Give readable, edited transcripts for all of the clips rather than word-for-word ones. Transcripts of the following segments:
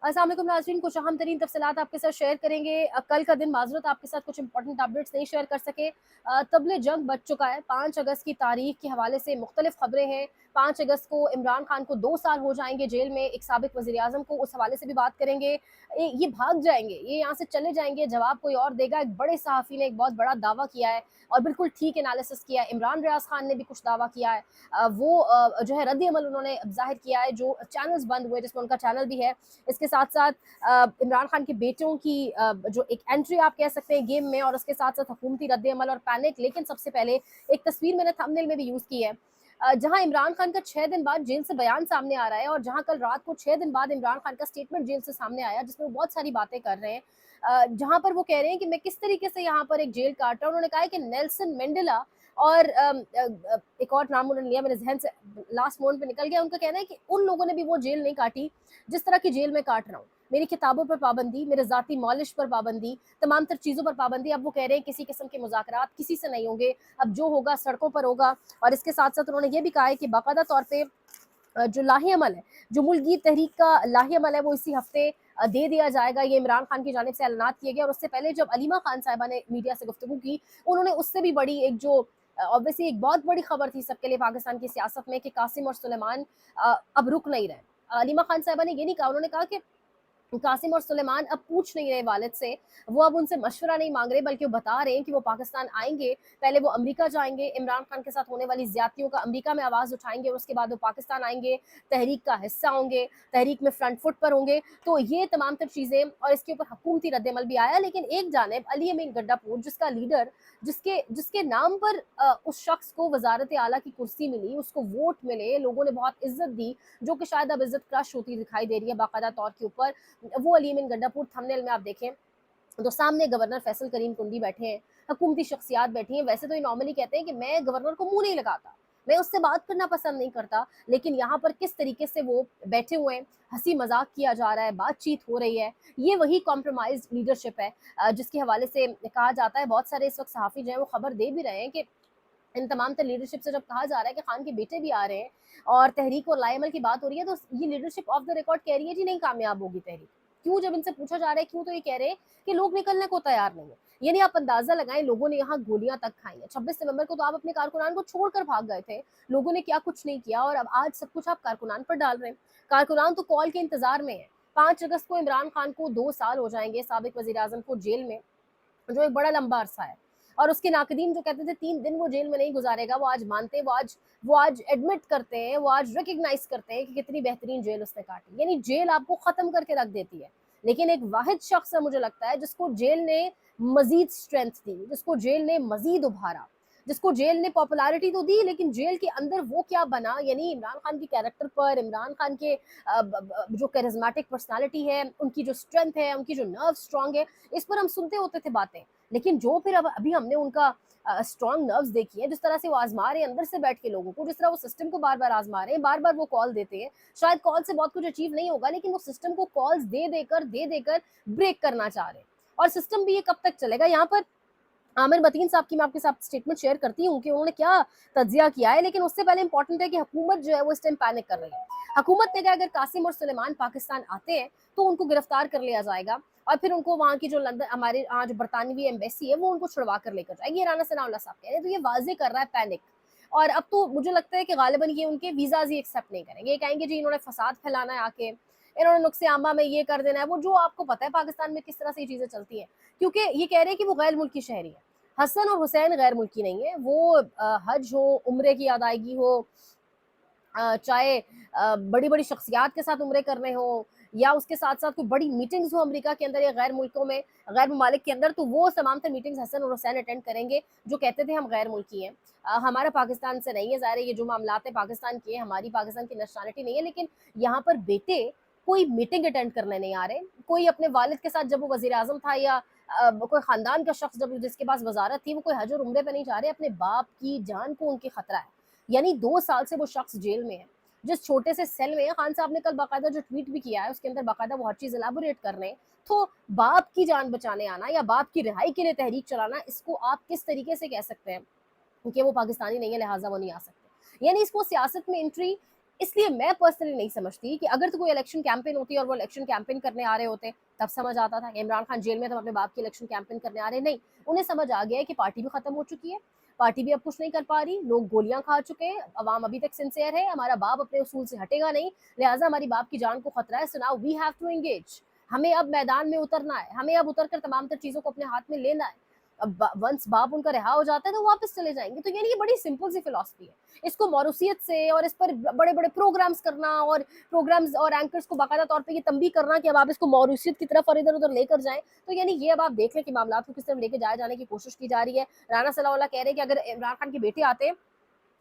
अस्सलाम वालेकुम नाज़रीन, कुछ अहम तरीन तफ़सीलात आपके साथ शेयर करेंगे। कल का दिन माज़रत आपके साथ कुछ इंपॉर्टेंट अपडेट्स नहीं शेयर कर सके। तबले जंग बच चुका है। 5 अगस्त की तारीख के हवाले से मुख्तलिफ खबरें हैं। 5 अगस्त को इमरान खान को 2 साल हो जाएंगे जेल में, एक साबिक वज़ीर आज़म को, उस हवाले से भी बात करेंगे। ये भाग जाएंगे, ये यहाँ से चले जाएंगे, जवाब कोई और देगा। एक बड़े सहाफ़ी ने एक बहुत बड़ा दावा किया है और बिल्कुल ठीक एनालिसिस किया है। इमरान रियाज खान ने भी कुछ दावा किया है। वो जो है रद्द अमल उन्होंने ज़ाहिर किया है, जो चैनल्स बंद हुए जिसमें उनका चैनल भी है। इसके साथ साथ इमरान खान के बेटों की जो एक एंट्री आप कह सकते हैं गेम में, और उसके साथ साथ हुकूमती रद्द-ए-अमल और पैनिक। लेकिन सबसे पहले एक तस्वीर मैंने थंबनेल में भी यूज़ की है, जहां इमरान खान का 6 दिन बाद जेल से बयान सामने आ रहा है, और जहां कल रात को 6 दिन बाद इमरान खान का स्टेटमेंट जेल से सामने आया, जिसमें वो बहुत सारी बातें कर रहे हैं। जहां पर वो कह रहे हैं कि मैं किस तरीके से यहाँ पर एक जेल काट रहा हूँ। उन्होंने कहा है कि नेल्सन मंडेला और एक और नाम उन्होंने लिया, मेरे जहन से लास्ट मोमेंट पे निकल गया। उनका कहना है कि उन लोगों ने भी वो जेल नहीं काटी जिस तरह की जेल में काट रहा हूँ। मेरी किताबों पर पाबंदी, मेरे ज़ाती मॉलिश पर पाबंदी, तमाम तर चीज़ों पर पाबंदी। अब वो कह रहे हैं किसी किस्म के मुज़ाकरात किसी से नहीं होंगे, अब जो होगा सड़कों पर होगा। और इसके साथ-साथ उन्होंने ये भी कहा है कि बाकायदा तौर पे जो लाही अमल है, जो मुल्की तहरीक का लाही अमल है, वो इसी हफ्ते दे दिया जाएगा। ये इमरान खान की जानिब से ऐलानात किए गए। और उससे पहले जब अलीमा खान साहिबा ने मीडिया से गुफ्तगू की, उन्होंने उससे भी बड़ी एक जो ऑब्वियसली एक बहुत बड़ी खबर थी सबके लिए पाकिस्तान की सियासत में, कि कासिम और सुलेमान अब रुक नहीं रहे। अलीमा खान साहिबा ने ये नहीं कहा, उन्होंने कहा कि कासिम और सुलेमान अब पूछ नहीं रहे वालिद से, वो अब उनसे मशवरा नहीं मांग रहे, बल्कि वो बता रहे हैं कि वो पाकिस्तान आएंगे। पहले वो अमेरिका जाएंगे, इमरान खान के साथ होने वाली ज्यादतियों का अमेरिका में आवाज़ उठाएंगे, और उसके बाद वो पाकिस्तान आएंगे, तहरीक का हिस्सा होंगे, तहरीक में फ्रंट फुट पर होंगे। तो ये तमाम तर चीज़ें, और इसके ऊपर हुकूमती रद्दमल भी आया। लेकिन एक जानिब अली अमीन गड्डापुर, जिसका लीडर, जिसके जिसके नाम पर उस शख्स को वजारत आला की कुर्सी मिली, उसको वोट मिले, लोगों ने बहुत इज्जत दी, जो कि शायद अब इज्जत क्रश होती दिखाई दे रही है बाकायदा तौर के ऊपर, वो अली अमीन गंडापुर। थंबनेल में आप देखें तो सामने गवर्नर फैसल करीम कुंडी बैठे हैं, हुकूमती शख्सियात बैठी हैं। वैसे तो ये नॉर्मली कहते हैं कि मैं गवर्नर को मुंह नहीं लगाता, मैं उससे बात करना पसंद नहीं करता, लेकिन यहाँ पर किस तरीके से वो बैठे हुए हैं, हंसी मजाक किया जा रहा है, बातचीत हो रही है। ये वही कॉम्प्रोमाइज लीडरशिप है जिसके हवाले से कहा जाता है। बहुत सारे इस वक्त सहाफ़ी जो है वो खबर दे भी रहे हैं कि इन तमाम तर लीडरशिप से जब कहा जा रहा है कि खान के बेटे भी आ रहे हैं और तहरीक और लाएमल की बात हो रही है, तो ये लीडरशिप ऑफ द रिकॉर्ड कह रही है जी नहीं कामयाब होगी तहरीक। क्यों? जब इनसे पूछा जा रहा है क्यों, तो ये कह रहे हैं कि लोग निकलने को तैयार नहीं है। यानी आप अंदाजा लगाएं, लोगों ने यहाँ गोलियां तक खाई हैं। 26 नवंबर को तो आप अपने कारकुनान को छोड़कर भाग गए थे, लोगों ने क्या कुछ नहीं किया, और अब आज सब कुछ आप कारकुनान पर डाल रहे हैं। कारकुनान तो कॉल के इंतजार में है। 5 अगस्त को इमरान खान को 2 साल हो जाएंगे, साबिक वजीर आजम को जेल में, जो एक बड़ा लंबा अरसा है। और उसके नाकदीन जो कहते थे 3 दिन वो जेल में नहीं गुजारेगा, वो आज मानते हैं, वो आज एडमिट करते हैं, वो आज रिकग्नाइज करते हैं कि कितनी बेहतरीन जेल उसने काटी। यानी जेल आपको खत्म करके रख देती है, लेकिन एक वाहिद शख्स है मुझे लगता है जिसको जेल ने मजीद स्ट्रेंथ दी, जिसको जेल ने मजीद उभारा, जिसको जेल ने पॉपुलैरिटी तो दी, लेकिन जेल के अंदर वो क्या बना। यानी इमरान खान की कैरेक्टर पर, इमरान खान के जो करिज्मेटिक पर्सनालिटी है, उनकी जो स्ट्रेंथ है, उनकी जो नर्व स्ट्रांग है, इस पर हम सुनते होते थे बातें। लेकिन जो फिर अब अभी हमने उनका स्ट्रांग नर्व्स देखी है, जिस तरह से वो आजमा रहे हैं अंदर से बैठ के लोगों को, जिस तरह वो सिस्टम को बार बार आजमा रहे हैं, बार बार वो कॉल देते हैं। शायद कॉल से बहुत कुछ अचीव नहीं होगा, लेकिन वो सिस्टम को कॉल्स दे देकर ब्रेक करना चाह रहे हैं। और सिस्टम भी ये कब तक चलेगा। यहाँ पर आमिर मतीन साहब की मैं आपके साथ स्टेटमेंट शेयर करती हूँ कि उन्होंने क्या तज्जिया किया है, लेकिन उससे पहले इंपॉर्टेंट है कि हुकूमत जो है वो इस टाइम पैनिक कर रही है। हुकूमत ने कहा अगर कासिम और सुलेमान पाकिस्तान आते हैं तो उनको गिरफ्तार कर लिया जाएगा, और फिर उनको वहाँ की जो लंदन हमारे जो बरतानवी एम्बेसी है वो उनको छुड़वा कर लेकर जाएगी। ये राना सनाउल्लाह साहब कह रहे हैं, तो ये वाजे कर रहा है पैनिक। और अब तो मुझे लगता है कि गालिबन ये उनके वीज़ाज ही एक्सेप्ट नहीं करेंगे। ये कहेंगे जी इन्होंने फसाद फैलाना है आके, इन्होंने नुक्से आमा में ये कर देना है, वो जो आपको पता है पाकिस्तान में किस तरह से ये चीज़ें चलती हैं। क्योंकि ये कह रहे हैं कि वो गैर मुल्की शहरी है। हसन और हुसैन गैर मुल्की नहीं है, वो हज हो, उम्रे की अदायगी हो, चाहे बड़ी बड़ी शख्सियात के साथ उम्रे करने हो, या उसके साथ साथ कोई बड़ी मीटिंग्स हो अमेरिका के अंदर या गैर मुल्कों में, गैर ममालिक के अंदर, तो वो तमाम तर मीटिंग्स हसन और हुसैन अटेंड करेंगे, जो कहते थे हम गैर मुल्की हैं, हमारा पाकिस्तान से नहीं है। ज़ाहिर है ये जो मामलात है पाकिस्तान की है, हमारी पाकिस्तान की नेशनलिटी नहीं है, लेकिन यहाँ पर बेटे कोई मीटिंग अटेंड करने नहीं आ रहे। कोई अपने वालिद के साथ जब वो वजीर आजम था, या कोई ख़ानदान का शख्स जब जिसके पास वजारत थी, वो कोई हज और उम्रे पे नहीं जा रहे, अपने बाप की जान को उनकी खतरा है। यानी 2 साल से वो शख्स जेल में है, जिस छोटे से सेल में है। खान साहब ने कल बाकायदा जो ट्वीट भी किया है उसके अंदर बाकायदा वो हर चीज़ एलाबोरेट कर रहे हैं। तो बाप की जान बचाने आना या बाप की रिहाई के लिए तहरीक चलाना, इसको आप किस तरीके से कह सकते हैं कि वो पाकिस्तानी नहीं है लिहाजा वो नहीं आ सकते। यानी इसको सियासत में एंट्री इसलिए मैं पर्सनली नहीं समझती कि अगर तो कोई इलेक्शन कैंपेन होती और वो इलेक्शन कैंपेन करने आ रहे होते तब समझ आता था कि इमरान खान जेल में तो अपने बाप की इलेक्शन कैंपेन करने आ रहे, नहीं, उन्हें समझ आ गया है कि पार्टी भी खत्म हो चुकी है, पार्टी भी अब कुछ नहीं कर पा रही, लोग गोलियां खा चुके हैं, अवाम अभी तक सिंसियर है, हमारा बाप अपने उसूल से हटेगा नहीं, लिहाजा हमारी बाप की जान को खतरा है, so now we have to engage, हमें अब मैदान में उतरना है, हमें अब उतर कर तमाम तर चीजों को अपने हाथ में लेना है। अब वंस बाप उनका रिहा हो जाता है तो वापस चले जाएंगे, तो यानी ये बड़ी सिंपल सी फिलॉसफी है। इसको मौरूसियत से और इस पर बड़े बड़े प्रोग्राम्स करना और प्रोग्राम्स और एंकर्स को बाकायदा तौर पे ये तंबी करना कि अब आप इसको मौरूसियत की तरफ और इधर उधर लेकर जाएं, तो यानी ये अब आप देख लें कि मामला को किस तरफ लेके जाए जाने की कोशिश की जा रही है। राना सलाउल्लाह कह रहे हैं कि अगर इमरान खान के बेटे आते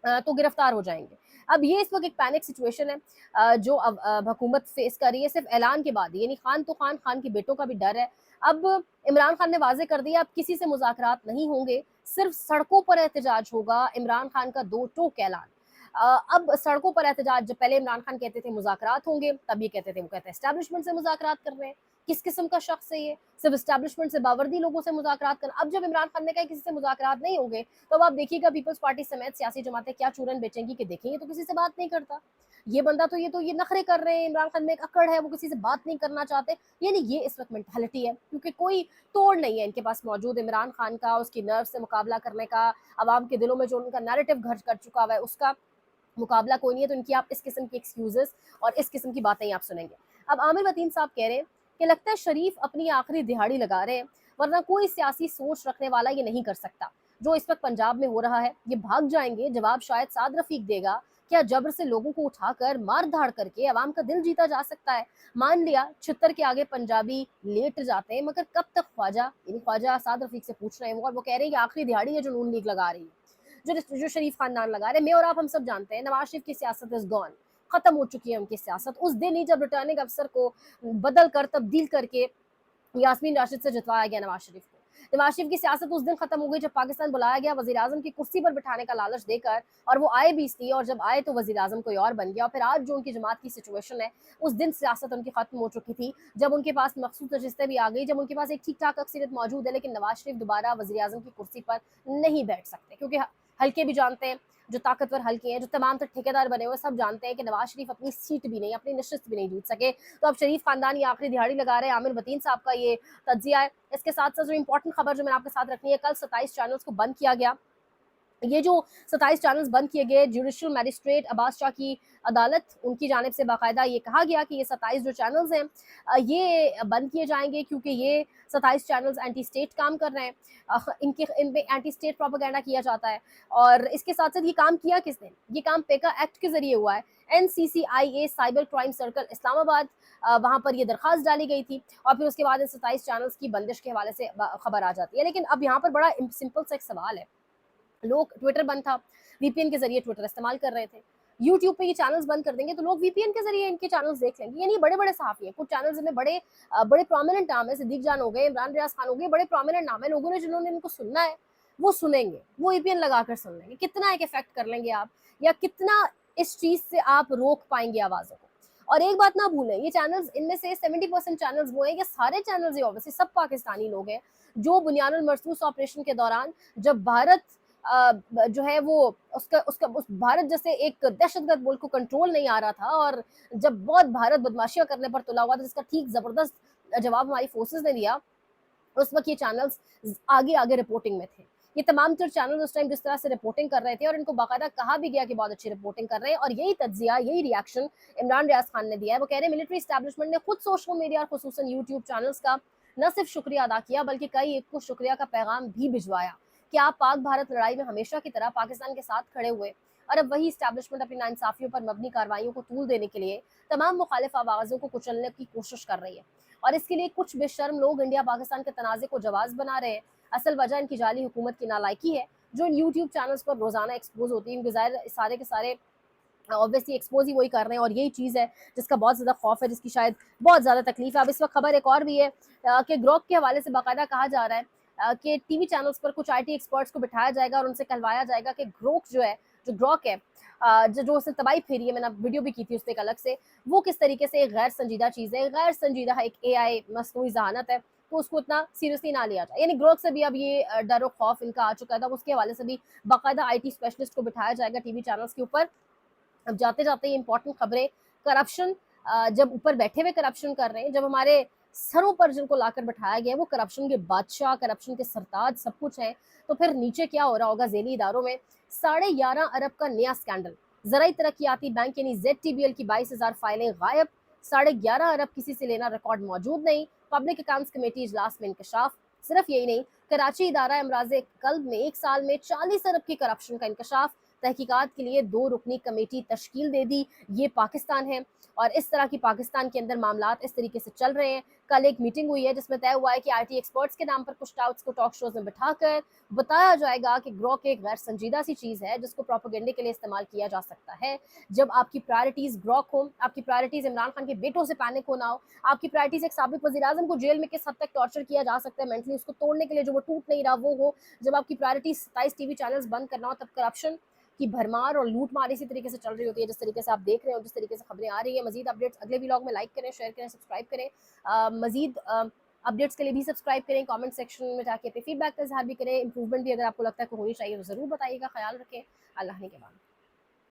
तो गिरफ्तार हो जाएंगे। अब ये इस वक्त एक पैनिक सिचुएशन है जो अब हुकूमत फेस कर रही है सिर्फ ऐलान के बाद, यानी खान तो खान, खान के बेटों का भी डर है। अब इमरान खान ने वाजे कर दिया अब किसी से मुज़ाकरात नहीं होंगे, सिर्फ सड़कों पर एहतजाज होगा, इमरान खान का दो टोक ऐलान। अब सड़कों पर एहतजाज, जब पहले इमरान खान कहते थे मुज़ाकरात होंगे, तब ये कहते थे वो कहते हैं एस्टैब्लिशमेंट से मुज़ाकरात कर रहे हैं। किस किस्म का शख्स है ये, सिर्फ एस्टैब्लिशमेंट से बावर्दी लोगों से मुज़ाकरात करना। अब जब इमरान खान ने कहा किसी से मुज़ाकरात नहीं होंगे, तो अब आप देखिएगा पीपल्स पार्टी समेत सियासी जमातें क्या चूरन बेचेंगी कि देखेंगे तो किसी से बात नहीं करता, ये बंदा तो ये नखरे कर रहे हैं, इमरान खान में एक अकड़ है, वो किसी से बात नहीं करना चाहते। यानी ये इस वक्त मेंटालिटी है, क्योंकि कोई तोड़ नहीं है इनके पास मौजूद इमरान खान का, उसकी नर्व से मुकाबला करने का, आवाम के दिलों में जो उनका नैरेटिव घर कर चुका हुआ है उसका मुकाबला कोई नहीं है। तो इनकी आप इस किस्म की एक्सक्यूजेस और इस किस्म की बातें आप सुनेंगे। अब आमिर वतीन साहब कह रहे हैं कि लगता है शरीफ अपनी आखिरी दिहाड़ी लगा रहे हैं, वरना कोई सियासी सोच रखने वाला ये नहीं कर सकता। जो इस वक्त पंजाब में हो रहा है, ये भाग जाएंगे, जवाब शायद साद रफीक देगा। क्या जबर से लोगों को उठाकर मार धाड़ करके अवाम का दिल जीता जा सकता है? मान लिया छितर के आगे पंजाबी लेट जाते हैं, मगर कब तक ख्वाजा, यानी ख्वाजा साद रफीक से पूछ रहे हैं वो, और वो कह रहे हैं कि आखिरी दिहाड़ी है जो नून लीग लगा रही है, जो शरीफ खानदान लगा रहे हैं। मैं और आप हम सब जानते हैं नवाज शरीफ की सियासत इज गॉन, खत्म हो चुकी है उनकी सियासत। उस दिन ही जब रिटर्निंग अफसर को बदल कर तब्दील करके यास्मीन राशिद से जितवाया गया नवाज शरीफ को, नवाज शरीफ की सियासत उस दिन खत्म हो गई जब पाकिस्तान बुलाया गया वजीर आजम की कुर्सी पर बिठाने का लालच देकर, और वो आए भी थी, और जब आए तो वजीर आजम कोई और बन गया। और फिर आज जो उनकी जमात की सिचुएशन है, उस दिन सियासत उनकी खत्म हो चुकी थी जब उनके पास मखसूस नशिस्तें भी आ गई, जब उनके पास एक ठीक ठाक अक्सरियत मौजूद है, लेकिन नवाज शरीफ दोबारा वजीर आजम की कुर्सी पर नहीं बैठ सकते, क्योंकि हल्के भी जानते हैं, जो ताकतवर हल्के हैं, जो तमाम तर ठेकेदार बने हुए सब जानते हैं कि नवाज शरीफ अपनी सीट भी नहीं, अपनी नशिस्त भी नहीं जीत सके। तो अब शरीफ खानदान ये आखिरी दिहाड़ी लगा रहे हैं। आमिर वतीन साहब का ये तज्जिया है। इसके साथ साथ जो इंपॉर्टेंट खबर जो मैंने आपके साथ रखनी है, कल 27 चैनल्स को बंद किया गया। ये जो 27 चैनल्स बंद किए गए, जुडिशल मैजिस्ट्रेट अब्बास शाह की अदालत, उनकी जानिब से बाकायदा ये कहा गया कि ये 27 जो चैनल्स हैं ये बंद किए जाएंगे, क्योंकि ये 27 चैनल्स एंटी स्टेट काम कर रहे हैं, इनमें एंटी स्टेट प्रोपेगेंडा किया जाता है। और इसके साथ साथ ये काम किया किसने? ये काम पेका एक्ट के जरिए हुआ है। NCCIA cyber crime circle Islamabad, वहाँ पर ये दरखास्त डाली गई थी, और फिर उसके बाद इन 27 चैनल्स की बंदिश के हवाले से खबर आ जाती है। लेकिन अब यहाँ पर बड़ा सिंपल सा एक सवाल है, लोग, ट्विटर बंद था, वीपीएन के जरिए ट्विटर इस्तेमाल कर रहे थे, यूट्यूब पे ये चैनल्स बंद कर देंगे तो लोग वीपीएन के जरिए इनके चैनल्स देख लेंगे। यानी बड़े बड़े सहाफी हैं, कुछ चैनल्स में बड़े बड़े प्रोमिनेंट नाम है, सिद्दीक जान हो गए, इमरान रियाज खान हो गए, बड़े प्रोमिनेंट नाम है, लोगों ने जिन्होंने इनको सुनना है वो सुनेंगे, वो वीपीएन लगाकर सुन लेंगे। कितना एक इफेक्ट कर लेंगे आप, या कितना इस चीज से आप रोक पाएंगे आवाजों को? और एक बात ना भूलें, ये चैनल्स, इनमें से 70% चैनल्स वो हैं, ये सारे चैनल्स, ये ऑब्वियसली सब पाकिस्तानी लोग हैं जो बुनियानुल मरसूस ऑपरेशन के दौरान, जब भारत जो है वो उसका उसका उस भारत जैसे एक दहशतगर्द मुल्क को कंट्रोल नहीं आ रहा था, और जब बहुत भारत बदमाशियां करने पर तुला हुआ था, जिसका ठीक जबरदस्त जवाब हमारी फोर्सेस ने दिया, उस वक्त ये चैनल्स आगे आगे रिपोर्टिंग में थे। ये तमाम तर चैनल उस टाइम जिस तरह से रिपोर्टिंग कर रहे थे, और इनको बाकायदा कहा भी गया कि बहुत अच्छी रिपोर्टिंग कर रहे हैं, और यही तज्जिया, यही रिएक्शन इमरान रियाज खान ने दिया है। वो कह रहे हैं मिलिट्री एस्टैब्लिशमेंट ने खुद सोशल मीडिया और खुसूसन यूट्यूब चैनल्स का न सिर्फ शुक्रिया अदा किया, बल्कि कई एक को शुक्रिया का पैगाम भी भिजवाया कि आप पाक भारत लड़ाई में हमेशा की तरह पाकिस्तान के साथ खड़े हुए। और अब वही इस्टेब्लिशमेंट अपनी नाइंसाफियों पर मबनी कार्रवाइयों को तूल देने के लिए तमाम मुखालिफ आवाज़ों को कुचलने की कोशिश कर रही है, और इसके लिए कुछ बेशर्म लोग इंडिया पाकिस्तान के तनाज़े को जवाज बना रहे हैं। असल वजह इनकी जाली हुकूमत की नालायकी है, जो इन यूट्यूब चैनल्स पर रोजाना एक्सपोज होती है, क्योंकि ज़ाहिर सारे के सारे ऑब्वियसली एक्सपोज ही वही कर रहे हैं, और यही चीज़ है जिसका बहुत ज़्यादा खौफ है, जिसकी शायद बहुत ज़्यादा तकलीफ है। अब इस वक्त खबर एक और भी है कि ग्रोक के हवाले से बाकायदा कहा जा रहा है कि टीवी चैनल्स पर कुछ IT एक्सपर्ट्स को बिठाया जाएगा और उनसे कहलवाया जाएगा कि ग्रोक जो है, जो ग्रोक है, जो उसने तबाही फेरी है, मैंने वीडियो भी की थी उससे एक अलग से, वो किस तरीके से एक गैर संजीदा चीज़ है, गैर संजीदा एक AI मसनूई जहानत है, तो उसको इतना सीरियसली ना लिया जाए। यानी ग्रोक से भी अब ये डर और खौफ इनका आ चुका था, उसके हवाले से भी बाकायदा IT स्पेशलिस्ट को बिठाया जाएगा टीवी चैनल्स के ऊपर, अब जाते जाते ये इंपॉर्टेंट खबरें, करप्शन, जब ऊपर बैठे हुए करप्शन कर रहे हैं, जब हमारे सरों पर जिनको लाकर बैठाया गया है वो करप्शन के बादशाह, करप्शन के सरताज सब कुछ है, तो फिर नीचे क्या हो रहा होगा जेली इदारों में। 11.5 अरब का नया स्कैंडल, जराई तरक्याती बैंक यानी ZTBL की 22,000 फाइलें गायब, 11.5 अरब किसी से लेना रिकॉर्ड मौजूद नहीं, पब्लिक अकाउंट्स कमेटी इजलास में इंकशाफ। सिर्फ यही नहीं, कराची इदारा अमराज कल्ब में 1 साल में 40 अरब की करप्शन का इंकशाफ, तहकीकात के लिए 2 रुकनी कमेटी तश्कील दे दी। ये पाकिस्तान है और इस तरह की पाकिस्तान के अंदर मामलात इस तरीके से चल रहे हैं। कल एक मीटिंग हुई है जिसमें तय हुआ है कि IT एक्सपर्ट्स के नाम पर कुछ टाउट्स को टॉक शोज में बिठाकर बताया जाएगा कि ग्रोक एक गैर संजीदा सी चीज़ है जिसको प्रोपेगेंडे के लिए इस्तेमाल किया जा सकता है। जब आपकी प्रायोरिटीज़ ग्रोक हो, आपकी प्रायोरिटीज़ इमरान खान के बेटों से पैनिक हो ना हो, आपकी प्रायोरिटीज़ एक साबिक वज़ीर-ए-आज़म को जेल में किस हद तक टॉर्चर किया जा सकता है मेंटली, उसको तोड़ने के लिए जो वो टूट नहीं रहा वो हो, जब आपकी प्रायोरिटी 27 टीवी चैनल्स बंद करना हो, तब करप्शन की भरमार और लूट मार इसी तरीके से चल रही होती है जिस तरीके से आप देख रहे हो, जिस तरीके से खबरें आ रही है। मजीद अपडेट्स अगले व्लॉग में लाइक करें, शेयर करें, सब्सक्राइब करें। मजीद अपडेट्स के लिए भी सब्सक्राइब करें, कमेंट सेक्शन में जाके अपने फीडबैक का इजहार भी करें। इंप्रूवमेंट भी अगर आपको लगता है कि होनी चाहिए तो ज़रूर बताइएगा। ख्याल रखें। अल्लाह ने के बाद।